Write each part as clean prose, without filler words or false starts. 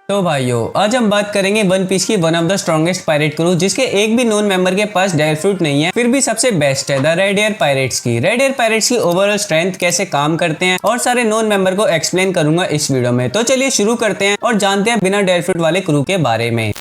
तो भाइयों आज हम बात करेंगे वन पीस की one of the strongest pirate crew जिसके एक भी नॉन मेंबर के पास डेयर फ्रूट नहीं है, फिर भी सबसे बेस्ट है द रेड एयर पायरेट्स की। रेड एयर पायरेट्स की ओवरऑल स्ट्रेंथ कैसे काम करते हैं और सारे नॉन मेंबर को एक्सप्लेन करूंगा इस वीडियो में। तो चलिए शुरू करते हैं और जानते हैं बिना डेयर फ्रूट वाले क्रू के बारे में।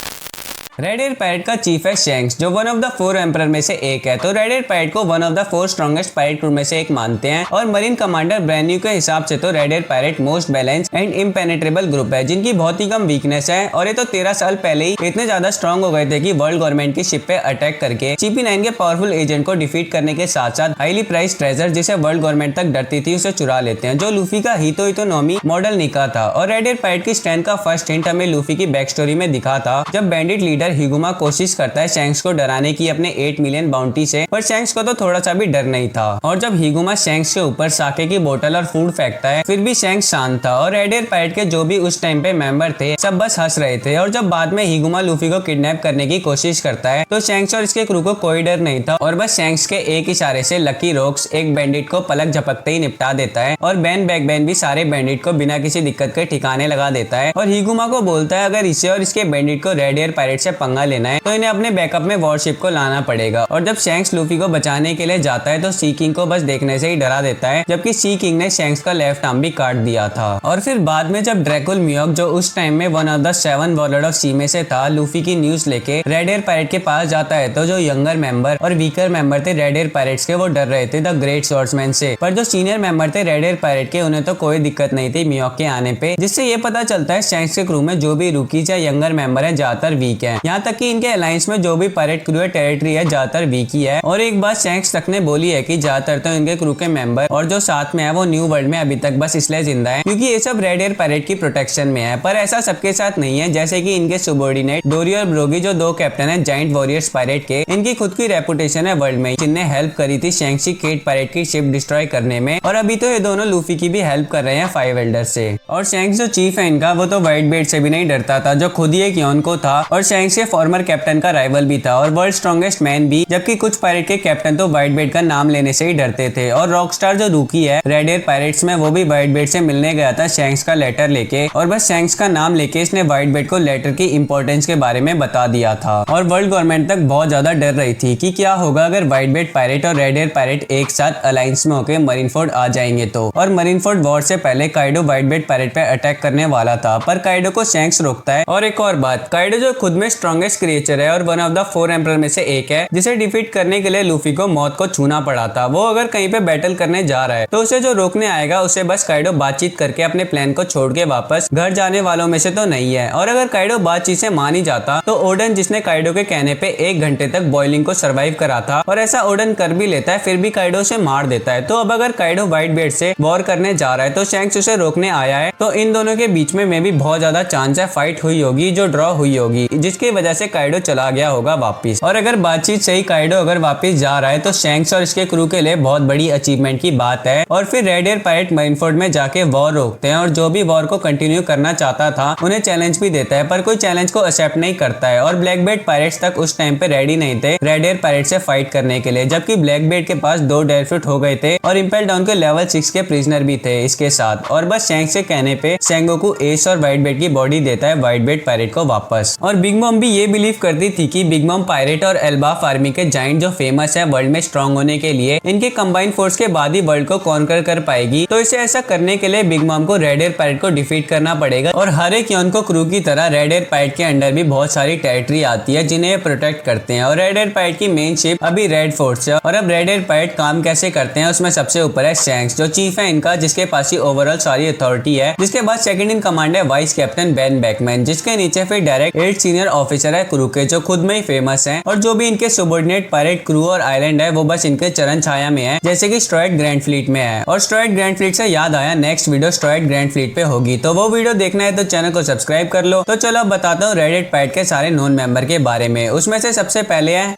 रेड एयर पायरेट का चीफ है शैंक्स जो वन ऑफ द 4 एम्परर में से एक है। तो रेड एयर पायरेट को one of the 4 strongest pirate crew में से एक मानते हैं और मरीन कमांडर ब्रैन्यू के हिसाब से तो red air pirate most balance and impenetrable group है जिनकी बहुत ही कम वीकनेस है। और ये तो 13 साल पहले ही इतने ज्यादा स्ट्रॉन्ग हो गए थे कि वर्ल्ड गवर्नमेंट की शिप पे अटैक करके CP9 के पावरफुल एजेंट को डिफीट करने के साथ साथ हाईली प्राइस ट्रेजर जिसे वर्ल्ड गवर्नमेंट तक डरती थी उसे चुरा लेते हैं, जो लूफी का हितोनोमी मॉडल निका था। और रेड एयर पायरेट की स्ट्रेंथ का फर्स्ट हिंट हमें लूफी की बैक स्टोरी में दिखा था जब बैंडिट लीडर हिगुमा कोशिश करता है शैंक्स को डराने की अपने 8 मिलियन बाउंटी से, पर शैंक्स को तो थोड़ा सा भी डर नहीं था। और जब हिगुमा शैंक्स के ऊपर साके की बोतल और फूड फेंकता है फिर भी शैंक्स शांत था और रेड एयर पायरेट के जो भी उस टाइम पे मेंबर थे सब बस हंस रहे थे। और जब बाद में हिगुमा लूफी को किडनैप करने की कोशिश करता है तो शैंक्स और इसके क्रू को कोई डर नहीं था और बस शैंक्स के एक इशारे से लकी रॉक्स एक बैंडिट को पलक झपकते ही निपटा देता है और बैन भी सारे बैंडिट को बिना किसी दिक्कत के ठिकाने लगा देता है। और हिगुमा को बोलता है अगर इसे और इसके बैंडिट को रेड एयर पायरेट से पंगा लेना है तो इन्हें अपने बैकअप में वॉरशिप को लाना पड़ेगा। और जब शैंक्स लूफी को बचाने के लिए जाता है तो सी किंग को बस देखने से ही डरा देता है, जबकि सी किंग ने शैंक्स का लेफ्ट आर्म भी काट दिया था। और फिर बाद में जब ड्रैकुल मियोक जो उस टाइम में one of the 7 warlord of sea में से था लूफी की न्यूज लेके रेड एयर पायरेट के पास जाता है तो जो यंगर मेंबर और वीकर मेंबर थे रेड एयर पायरेट्स के वो डर रहे थे द ग्रेट स्वॉर्ड्समैन से, पर जो सीनियर मेंबर थे रेड एयर पायरेट के उन्हें तो कोई दिक्कत नहीं थी मियोक के आने पे। जिससे ये पता चलता है शैंक्स के क्रू में जो भी रूकीज या यंगर मेंबर है ज्यादातर वीक है, यहाँ तक कि इनके अलायंस में जो भी पायरेट क्रू है टेरिटरी है ज्यादातर वीक ही है। और एक बात शैंक्स तक ने बोली है कि ज्यादातर तो इनके क्रू के मेंबर और जो साथ में है वो न्यू वर्ल्ड में अभी तक बस इसलिए जिंदा है क्योंकि ये सब रेड एयर पायरेट की प्रोटेक्शन में है। पर ऐसा सबके साथ नहीं है, जैसे कि इनके सबॉर्डिनेट डोरी और ब्रोगी जो 2 कैप्टन है जाइंट वॉरियर्स पायरेट के, इनकी खुद की रेपुटेशन है वर्ल्ड में जिनने हेल्प करी थी शैंक्स की केट पायरेट की शिप डिस्ट्रॉय करने में। और अभी तो ये दोनों लूफी की भी हेल्प कर रहे हैं 5 एल्डर से। और शैंक्स जो चीफ है इनका वो तो व्हाइट बेड से भी नहीं डरता था जो खुद ही एक योनको था और शैंक्स के फॉर्मर कैप्टन का राइवल भी था और वर्ल्ड स्ट्रॉन्गेस्ट मैन भी, जबकि कुछ पायरेट के कैप्टन तो व्हाइट बेड का नाम लेने से ही डरते थे। और रॉकस्टार जो रूकी है रेड एयर पायरेट्स में वो भी व्हाइट बेड से मिलने गया था शैंक्स का लेटर लेके और बस शैंक्स का नाम लेके इसने व्हाइट बेड को लेटर की इंपॉर्टेंस के बारे में बता दिया था। और वर्ल्ड गवर्नमेंट तक बहुत ज्यादा डर रही थी कि क्या होगा अगर व्हाइट बेड पायरेट और रेड एयर पायरेट एक साथ अलायंस में होकर मरीनफोर्ड आ जाएंगे तो। और मरीनफोर्ड वॉर से पहले काइडो व्हाइट बेड पायरेट पे अटैक करने वाला था, पर काइडो को शैंक्स रोकता है। और एक और बात, काइडो जो खुद में स्ट्रॉन्गेस्ट क्रिएचर है और वन ऑफ द 4 एम्परर में से एक है जिसे डिफीट करने के लिए लूफी को मौत को छूना पड़ा था, वो अगर कहीं पे बैटल करने जा रहा है तो उसे जो रोकने आएगा उसे बस काइडो बातचीत करके अपने प्लान को छोड़ के वापस घर जाने वालों में से तो नहीं है। और अगर काइडो बातचीत से मान ही जाता तो ओडन जिसने काइडो के कहने पे 1 घंटे तक बॉइलिंग को सर्वाइव करा था और ऐसा ओडन कर भी लेता है फिर भी काइडो से मार देता है। तो अब अगर काइडो व्हाइट बेड से वॉर करने जा रहा है तो शैंक्स उसे रोकने आया है, तो इन दोनों के बीच में भी बहुत ज्यादा चांस है फाइट हुई होगी जो ड्रॉ हुई होगी जिसकी वजह से काइडो चला गया होगा वापिस। और अगर बातचीत से ही काइडो अगर वापिस जा रहा है तो शैंक्स और इसके क्रू के लिए बहुत बड़ी अचीवमेंट की बात है। और फिर रेड एयर पायरेट मरीनफोर्ड में जाके वॉर रोकते हैं और जो भी वॉर को कंटिन्यू करना चाहता था उन्हें चैलेंज भी देता है, पर कोई चैलेंज को एक्सेप्ट नहीं करता है। और ब्लैक बेल्ट पायरेट्स तक उस टाइम पे रेडी नहीं थे रेड एयर पायरेट से फाइट करने के लिए, जबकि ब्लैक बेल्ट के पास 2 डेयर फ्रूट हो गए थे और इंपेल डाउन के लेवल 6 के प्रिजनर भी थे इसके साथ। और बस शैंक्स के कहने पे सेंगोकू एस और व्हाइट बेल्ट की बॉडी देता है व्हाइट बेल्ट पायरेट को वापस। और बिग मॉम भी ये बिलीव करती थी कि बिग मॉम पायरेट और एल्बाफ आर्मी के जाइंट जो फेमस है वर्ल्ड में स्ट्रॉन्ग होने के लिए, इनके कंबाइंड फोर्स के बाद ही वर्ल्ड को कॉन्कर कर पाएगी। तो इसे ऐसा करने के लिए बिग मॉम को रेड एयर पायरेट को डिफीट करना पड़ेगा। और हर एक योनको क्रू की तरह रेड एयर पायरेट के अंडर भी बहुत सारी टेरिटरी आती है जिन्हें ये प्रोटेक्ट करते हैं। और रेड एयर पायरेट की मेन शिप अभी रेड फोर्स है। और अब रेड एयर पायरेट काम कैसे करते हैं उसमें सबसे ऊपर है शैंक्स जो चीफ है इनका, जिसके पास ही ओवरऑल सारी अथॉरिटी है। जिसके बाद सेकंड इन कमांड है वाइस कैप्टन बेन बैकमैन, जिसके नीचे फिर डायरेक्ट 8 सीनियर ऑफिसर है क्रू के जो खुद में ही फेमस है। और जो भी इनके सबॉर्डिनेट पायरेट क्रू और आइलैंड है वो बस इनके चरण छाया में है, जैसे कि स्ट्रॉयड ग्रैंड फ्लीट में है। और स्ट्रॉयड ग्रैंड फ्लीट से याद आया next video steroid grand fleet पे होगी, तो वो वीडियो देखना है तो चैनल को सब्सक्राइब कर लो। तो चलो अब बताता हूँ रेड एयर पायरेट के सारे नॉन मेंबर के बारे में। उसमें से सबसे पहले है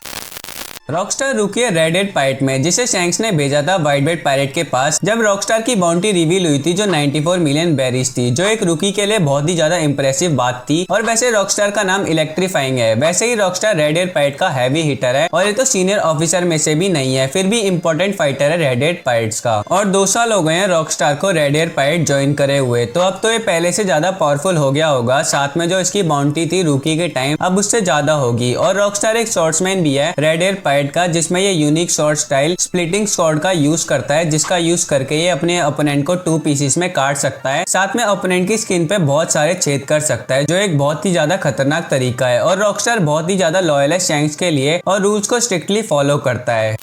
रॉकस्टार रुकी है रेड हेड पायरेट में, जिसे शैंक्स ने भेजा था व्हाइट बेल्ट पायरेट के पास जब रॉकस्टार की बाउंड्री रिवील हुई थी जो 94 मिलियन बेरीज थी, जो एक रुकी के लिए बहुत ही ज्यादा इंप्रेसिव बात थी। और वैसे रॉकस्टार का नाम इलेक्ट्रीफाइंग है, वैसे ही रॉकस्टार रेड हेड पायरेट का हैवी हिटर है और ये तो सीनियर ऑफिसर में से भी नहीं है, फिर भी इंपॉर्टेंट फाइटर है रेड हेड पायरेट्स का। और 2 साल हो गए हैं रॉकस्टार को रेड हेड पायरेट ज्वाइन करे हुए, तो अब तो ये पहले से ज्यादा पावरफुल हो गया होगा। साथ में जो इसकी बाउंड्री थी रुकी के टाइम अब उससे ज्यादा होगी। और रॉकस्टार एक शॉर्ट्समैन भी है रेड हेड पायरेट का, जिसमें ये unique short style splitting sword का यूज करता है, जिसका यूज करके ये अपने ओपोनेंट को 2 पीसेस में काट सकता है। साथ में ओपोनेंट की स्किन पे बहुत सारे छेद कर सकता है, जो एक बहुत ही ज्यादा खतरनाक तरीका है। और रॉकस्टार बहुत ही ज्यादा लॉयल है शैंक्स के लिए और रूल्स को स्ट्रिक्टली फॉलो करता है।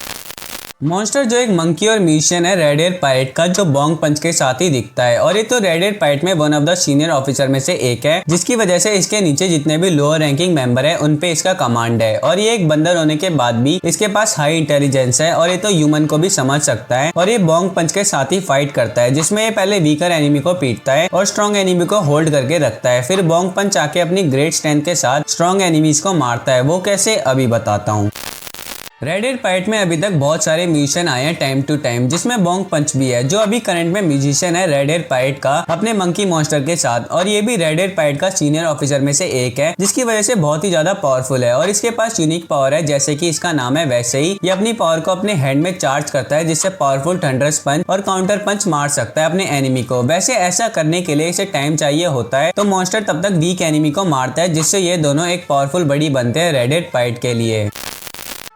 मॉन्स्टर जो एक मंकी और म्यूजिशियन है रेड हेड पायरेट का, जो बॉन्ग पंच के साथ ही दिखता है। और ये तो रेड हेड पायरेट में one of the senior officer में से एक है, जिसकी वजह से इसके नीचे जितने भी लोअर रैंकिंग मेंबर है उन पे इसका कमांड है। और ये एक बंदर होने के बाद भी इसके पास हाई इंटेलिजेंस है और ये तो ह्यूमन को भी समझ सकता है। और ये बॉन्ग पंच के साथ ही फाइट करता है, जिसमें ये पहले वीकर एनिमी को पीटता है और स्ट्रॉन्ग एनिमी को होल्ड करके रखता है। फिर बॉन्ग पंच आके अपनी ग्रेट स्ट्रेंथ के साथ स्ट्रॉन्ग एनिमीज को मारता है। वो कैसे, अभी बताता हूँ। रेड हेड पायरेट में अभी तक बहुत सारे म्यूजिशियन आए हैं टाइम टू टाइम, जिसमें बॉन्ग पंच भी है, जो अभी करंट में म्यूजिशियन है रेड हेड पायरेट का अपने मंकी मॉन्स्टर के साथ। और ये भी रेड हेड पायरेट का सीनियर ऑफिसर में से एक है, जिसकी वजह से बहुत ही ज्यादा पावरफुल है। और इसके पास यूनिक पावर है, जैसे कि इसका नाम है वैसे ही ये अपनी पावर को अपने हैंड में चार्ज करता है, जिससे पावरफुल थंडरस पंच और काउंटर पंच मार सकता है अपने एनिमी को। वैसे ऐसा करने के लिए इसे टाइम चाहिए होता है, तो मॉन्स्टर तब तक वीक एनिमी को मारता है, जिससे ये दोनों एक पावरफुल बड़ी बनते हैं रेड हेड पायरेट के लिए।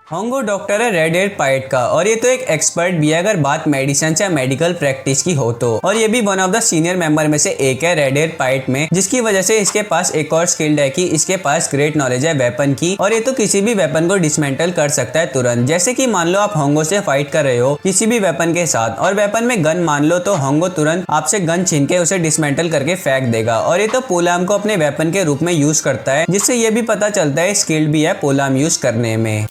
होंगो डॉक्टर है रेड हेड पायरेट का और ये तो एक एक्सपर्ट भी है अगर बात मेडिसिन या मेडिकल प्रैक्टिस की हो तो। और ये भी one of the senior member में से एक है रेड हेड पायरेट में, जिसकी वजह से इसके पास एक और स्किल्ड है कि इसके पास ग्रेट नॉलेज है वेपन की। और ये तो किसी भी वेपन को डिसमेंटल कर सकता है तुरंत। जैसे कि मान लो आप होंगो से फाइट कर रहे हो किसी भी वेपन के साथ और वेपन में गन मान लो, तो होंगो तुरंत आपसे गन छीन के उसे डिसमेंटल करके फेंक देगा। और ये तो पोलाम को अपने वेपन के रूप में यूज करता है, जिससे ये भी पता चलता है स्किल्ड भी है पोलाम यूज करने में।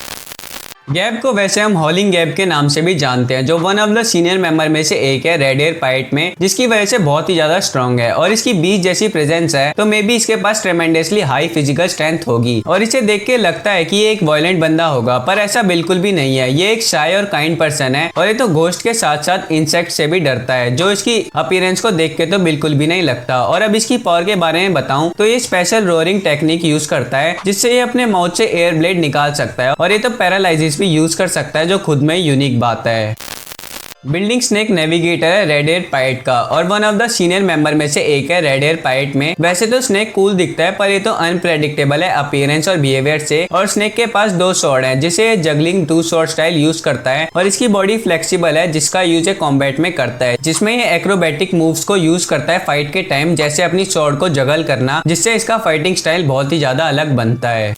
गैब को वैसे हम हॉलिंग गैब के नाम से भी जानते हैं, जो one of the senior member में से एक है रेड हेड पायरेट में, जिसकी वजह से बहुत ही ज्यादा स्ट्रॉन्ग है। और इसकी बीच जैसी प्रेजेंस है, तो मे बी इसके पास ट्रेमेंडसली हाई फिजिकल स्ट्रेंथ होगी। और इसे देख के लगता है कि ये एक वायलेंट बंदा होगा, पर ऐसा बिल्कुल भी नहीं है। ये एक शाय और काइंड पर्सन है और ये तो घोस्ट के साथ साथ इंसेक्ट से भी डरता है, जो इसकी अपीयरेंस को देख के तो बिल्कुल भी नहीं लगता। और अब इसकी पावर के बारे में बताऊं तो ये स्पेशल रोअरिंग टेक्निक यूज करता है, जिससे ये अपने माउथ से एयर ब्लेड निकाल सकता है। और ये तो पैरालाइसिस भी यूज कर सकता है, जो खुद में यूनिक बात है। बिल्डिंग स्नेक नेविगेटर है रेड हेड पायरेट का और one of the senior member में से एक है रेड हेड पायरेट में। वैसे तो स्नेक कूल दिखता है, पर ये तो अनप्रेडिक्टेबल है अपीयरेंस और बिहेवियर से। और स्नेक के पास 2 स्वॉर्ड हैं, जिसे जगलिंग 2 स्वॉर्ड स्टाइल यूज करता है। और इसकी बॉडी फ्लेक्सिबल है, जिसका यूज ये कॉम्बैट में करता है, जिसमें ये एक्रोबैटिक मूव्स को यूज करता है फाइट के टाइम, जैसे अपनी स्वॉर्ड को जगल करना, जिससे इसका फाइटिंग स्टाइल बहुत ही ज्यादा अलग बनता है।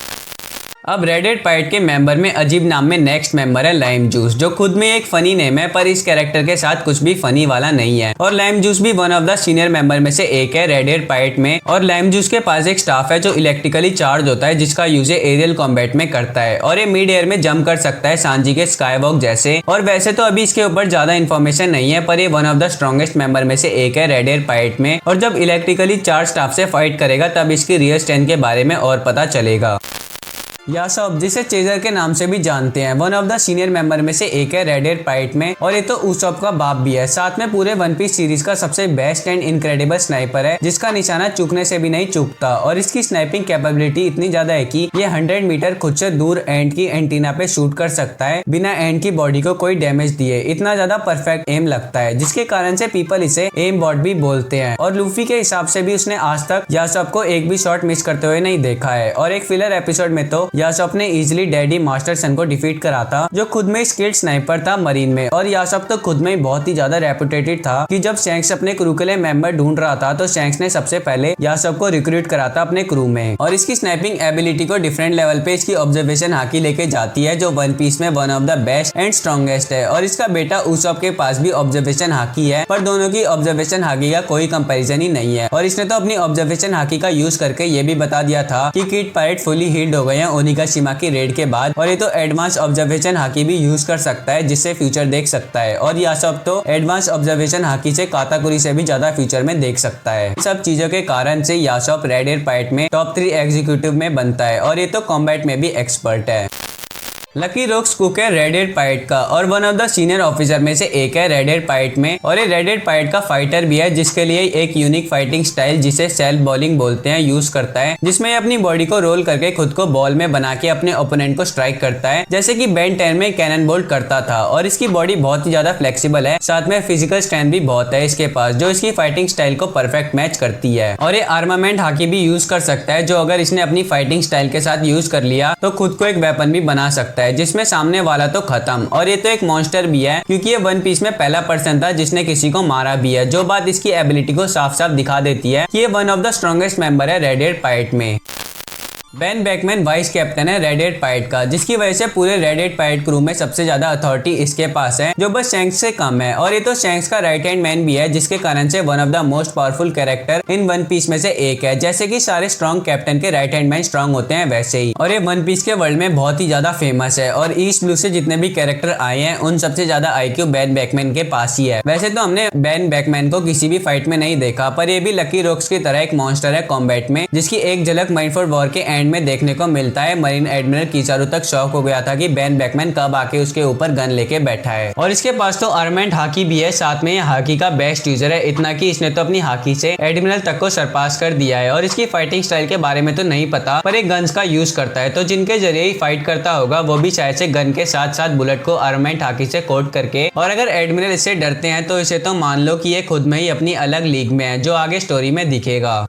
अब रेड हेड पायरेट के मेंबर में अजीब नाम में नेक्स्ट मेंबर है लाइम जूस, जो खुद में एक फनी नेम है, पर इस कैरेक्टर के साथ कुछ भी फनी वाला नहीं है। और लाइम जूस भी one of the senior member में से एक है रेड हेड पायरेट में। और लाइम जूस के पास एक स्टाफ है जो इलेक्ट्रिकली चार्ज होता है, जिसका यूज एरियल कॉम्बैट में करता है। और ये मिड एयर में जंप कर सकता है सांजी के स्काई वॉक जैसे। और वैसे तो अभी इसके ऊपर ज्यादा इन्फॉर्मेशन नहीं है, पर ये one of the strongest member में से एक है रेड हेड पायरेट में। और जब इलेक्ट्रिकली चार्ज स्टाफ से फाइट करेगा तब इसकी रियल स्ट्रेंथ के बारे में और पता चलेगा। यासोब, जिसे चेजर के नाम से भी जानते हैं, one of the senior member में से एक है रेड हेड पायरेट में। और ये तो उसॉप का बाप भी है, साथ में पूरे वन पीस सीरीज का सबसे बेस्ट एंड इनक्रेडिबल स्नाइपर है, जिसका निशाना चूकने से भी नहीं चूकता। और इसकी स्नाइपिंग कैपेबिलिटी इतनी ज्यादा है कि ये 100 मीटर खुद से दूर एंड की एंटीना पे शूट कर सकता है बिना एंड की बॉडी को कोई डैमेज दिए। इतना ज्यादा परफेक्ट एम लगता है, जिसके कारण से पीपल इसे एम बॉट भी बोलते हैं। और लूफी के हिसाब से भी उसने आज तक यासोब को एक भी शॉट मिस करते हुए नहीं देखा है। और एक फिलर एपिसोड में तो यासोब ने इजीली डैडी मास्टर सन को डिफीट करा था, जो खुद में स्किल्ड स्नाइपर था मरीन में। और यासोब तो खुद में बहुत ही ज्यादा रेपुटेटेड था कि जब शैंक्स अपने क्रू के लिए मेंबर ढूंढ रहा था, तो शैंक्स ने सबसे पहले यासोब को रिक्रूट करा था अपने क्रू में। और इसकी स्नाइपिंग एबिलिटी को डिफरेंट लेवल पे इसकी ऑब्जर्वेशन हाकी लेके जाती है, जो वन पीस में one of the best and strongest है। और इसका बेटा उसॉप के पास भी ऑब्जर्वेशन हाकी है, पर दोनों की ऑब्जर्वेशन हाकी का कोई कंपैरिजन ही नहीं है। और इसने तो अपनी ऑब्जर्वेशन हाकी का यूज करके ये भी बता दिया था कि किड पायरेट फुली हील्ड हो गए हैं ओनिगाशिमा की रेड के बाद। और ये तो एडवांस ऑब्जर्वेशन हाकी भी यूज कर सकता है, जिससे फ्यूचर देख सकता है। और यासोब तो एडवांस ऑब्जर्वेशन हाकी से काताकुरी से भी ज्यादा फ्यूचर में देख सकता है। सब चीजों के कारण से यासोब रेड हेड पायरेट में टॉप 3 एग्जीक्यूटिव में बनता है। और ये तो कॉम्बैट में भी एक्सपर्ट है। लकी रोक्स कुक है रेड हेड पायरेट का और one of the senior officer में से एक है रेड हेड पायरेट में, और ये रेड हेड पायरेट का फाइटर भी है जिसके लिए एक यूनिक फाइटिंग स्टाइल जिसे सेल्फ बॉलिंग बोलते हैं यूज करता है, जिसमें अपनी बॉडी को रोल करके खुद को बॉल में बना के अपने ओपोनेंट को स्ट्राइक करता है, जैसे कि बेन 10 में कैनन बोल्ट करता था। और इसकी बॉडी बहुत ही ज्यादा फ्लेक्सिबल है, साथ में फिजिकल स्ट्रेंथ भी बहुत है इसके पास, जो इसकी फाइटिंग स्टाइल को परफेक्ट मैच करती है। और ये आर्मामेंट हाकी भी यूज कर सकता है, जो अगर इसने अपनी फाइटिंग स्टाइल के साथ यूज कर लिया तो खुद को एक वेपन भी बना सकता है, जिसमें सामने वाला तो खत्म। और ये तो एक मॉन्स्टर भी है, क्योंकि ये वन पीस में पहला पर्सन था जिसने किसी को मारा भी है, जो बात इसकी एबिलिटी को साफ साफ दिखा देती है कि ये one of the strongest member है रेड हेड पायरेट में। बेन बेकमैन वाइस कैप्टन है रेड हेड पायरेट का, जिसकी वजह से पूरे रेड हेड पायरेट क्रू में सबसे ज्यादा अथॉरिटी इसके पास है, जो बस शैंक्स से कम है। और ये तो शैंक्स का राइट हैंड मैन भी है, जिसके कारण से one of the most powerful character in One Piece में से एक है। जैसे कि सारे स्ट्रॉन्ग कैप्टन के राइट हैंड मैन स्ट्रॉन्ग होते हैं, वैसे ही। और ये वन पीस के वर्ल्ड में बहुत ही ज्यादा फेमस है, और ईस्ट ब्लू से जितने भी कैरेक्टर आए हैं उन सबसे ज्यादा IQ बेन बेकमैन के पास ही है। वैसे तो हमने बेन बेकमैन को किसी भी फाइट में नहीं देखा, पर ये भी लकी रोक्स की तरह एक मॉन्स्टर है कॉम्बैट में, जिसकी एक झलक माइंड फॉर वॉर के एंड में देखने को मिलता है। मरीन एडमिरल किचारू तक शॉक हो गया था कि बेन बेकमैन कब आके उसके ऊपर गन लेके बैठा है। और इसके पास तो आर्मेंट हाकी भी है, साथ में ये हाकी का बेस्ट यूजर है, इतना कि इसने तो अपनी हाकी से एडमिरल तक को सरपास कर दिया है। और इसकी फाइटिंग स्टाइल के बारे में तो नहीं पता, पर एक गन्स का यूज करता है, तो जिनके जरिए ही फाइट करता होगा वो भी शायद से गन के साथ साथ बुलेट को आर्मेंट हाकी से कोट करके। और अगर एडमिरल इससे डरते हैं तो इसे तो मान लो कि ये खुद में ही अपनी अलग लीग में है, जो आगे स्टोरी में दिखेगा।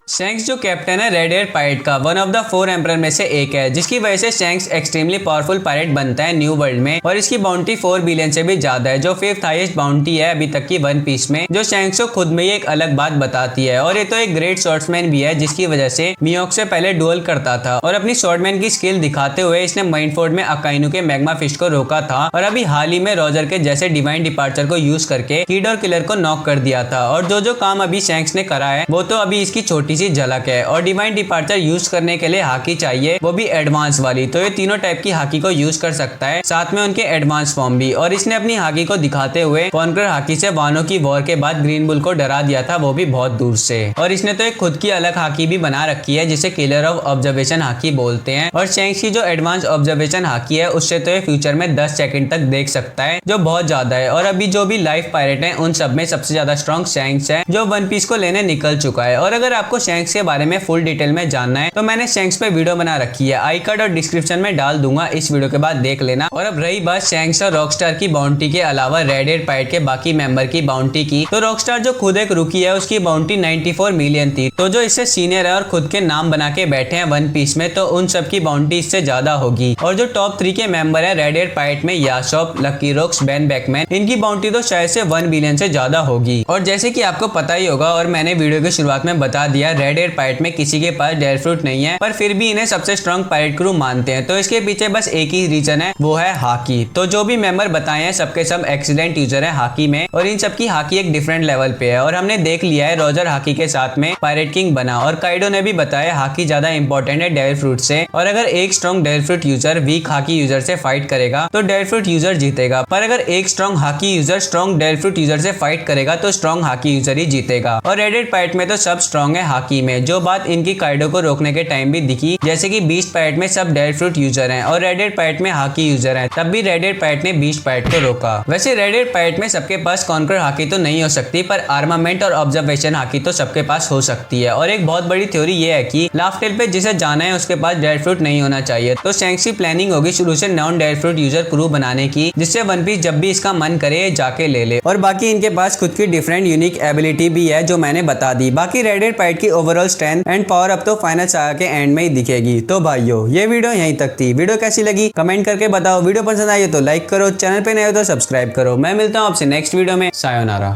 शैंक्स जो कैप्टन है रेड हेड पायरेट का, वन ऑफ द 4 एम्परर में से एक है, जिसकी वजह से शैंक्स एक्सट्रीमली पावरफुल पायरेट बनता है न्यू वर्ल्ड में। और इसकी बाउंटी 4 बिलियन से भी ज्यादा है, जो 5th हाईएस्ट बाउंटी है अभी तक की वन पीस में, जो शैंक्स को खुद में ही एक अलग बात बताती है। और ये तो एक ग्रेट शॉर्ट्समैन भी है, जिसकी वजह से मियोक से पहले डुअल करता था, और अपनी शॉर्टमैन की स्किल दिखाते हुए इसने माइंडफोर्ड में अकाइनू के मैग्मा फिस्ट को रोका था, और अभी हाल ही में रोजर के जैसे डिवाइन डिपार्चर को यूज करके किड और किलर को नॉक कर दिया था। और जो काम अभी शैंक्स ने करा है वो तो अभी इसकी छोटी सी झलक है। और डिवाइन डिपार्चर यूज करने के लिए हाकी चाहिए, वो भी एडवांस वाली, तो ये तीनों टाइप की हाकी को यूज कर सकता है, साथ में उनके एडवांस फॉर्म भी। और इसने अपनी हाकी को दिखाते हुए कॉन्कर हाकी से वानों की वॉर के बाद ग्रीन बुल को डरा दिया था, वो भी बहुत दूर से। और इसने तो एक खुद की अलग हाकी भी बना रखी है, जिसे किलर ऑफ ऑब्जर्वेशन हाकी बोलते हैं। और शैंक्स की जो एडवांस ऑब्जर्वेशन हाकी है उससे तो ये फ्यूचर में 10 सेकंड तक देख सकता है, जो बहुत ज्यादा है। और अभी जो भी लाइफ पायरेट है उन सब में सबसे ज्यादा स्ट्रॉन्ग शैंक्स है, जो वन पीस को लेने निकल चुका है। और अगर आपको शैंक्स के बारे में फुल डिटेल में जानना है तो मैंने शैंक्स पे वीडियो बना रखी है, आई कार्ड और डिस्क्रिप्शन में डाल दूंगा, इस वीडियो के बाद देख लेना। और अब रही बात शैंक्स और रॉकस्टार की बाउंटी के अलावा रेड हेड पायरेट के बाकी मेंबर की बाउंटी की, तो रॉकस्टार जो खुद एक रुकी है उसकी बाउंटी 94 मिलियन थी, तो जो इससे सीनियर है और खुद के नाम बना के बैठे हैं वन पीस में, तो उन सब की बाउंटी इससे ज्यादा होगी। और जो टॉप 3 के मेंबर है रेड हेड पायरेट में यासोप, लकी रोक्स, बेन बेकमैन, इनकी बाउंटी तो शायद से 1 बिलियन से ज्यादा होगी। और जैसे कि आपको पता ही होगा और मैंने वीडियो की शुरुआत में बता दिया, रेड हेड पायरेट में किसी के पास डेयर फ्रूट नहीं है, पर फिर भी इन्हें सबसे स्ट्रॉन्ग पायरेट क्रू मानते हैं। तो इसके पीछे बस एक ही रीजन है, वो है हाकी। तो जो भी मेंबर बताए हैं सबके सब एक्सीलेंट यूजर है हाकी में, और इन सब की हाकी एक डिफरेंट लेवल पे है। और हमने देख लिया है रोजर हाकी के साथ में पायरेट किंग बना, और काइडो ने भी बताया हाकी ज्यादा इंपॉर्टेंट है डेयर फ्रूट से। और अगर एक strong dare fruit user weak haki user से फाइट करेगा तो डेयर फ्रूट यूजर जीतेगा, पर अगर एक strong haki user strong dare fruit user से फाइट करेगा तो स्ट्रॉन्ग हाकी यूजर ही जीतेगा। और रेड हेड पायरेट में तो सब स्ट्रॉन्ग है हाकी में, जो बात इनकी काइडो को रोकने के टाइम भी दिखी, जैसे कि बीस्ट पायरेट में सब डेयर फ्रूट यूजर हैं और रेड हेड पायरेट में हाकी यूजर हैं, तब भी रेड हेड पायरेट ने बीस्ट पायरेट को रोका। वैसे रेड हेड पायरेट में सबके पास कॉन्कर हाकी तो नहीं हो सकती, पर आर्मामेंट और ऑब्जर्वेशन हाकी तो सबके पास हो सकती है। और एक बहुत बड़ी थ्योरी ये है कि लास्ट टेल पे जिसे जाना है उसके पास डेयर फ्रूट नहीं होना चाहिए, तो शैंक्स की प्लानिंग होगी शुरू से non dare fruit user crew बनाने की, जिससे वन पीस जब भी इसका मन करे जाके ले ले। और बाकी इनके पास खुद की डिफरेंट यूनिक एबिलिटी भी है जो मैंने बता दी। बाकी रेड हेड पायरेट की ओवरऑल स्ट्रेंथ एंड पावर अब तो फाइनल सागा के एंड में ही दिखेगी। तो भाइयों ये वीडियो यहीं तक थी, वीडियो कैसी लगी कमेंट करके बताओ, वीडियो पसंद आई तो लाइक करो, चैनल पे नए हो तो सब्सक्राइब करो। मैं मिलता हूँ आपसे नेक्स्ट वीडियो में, सायोनारा।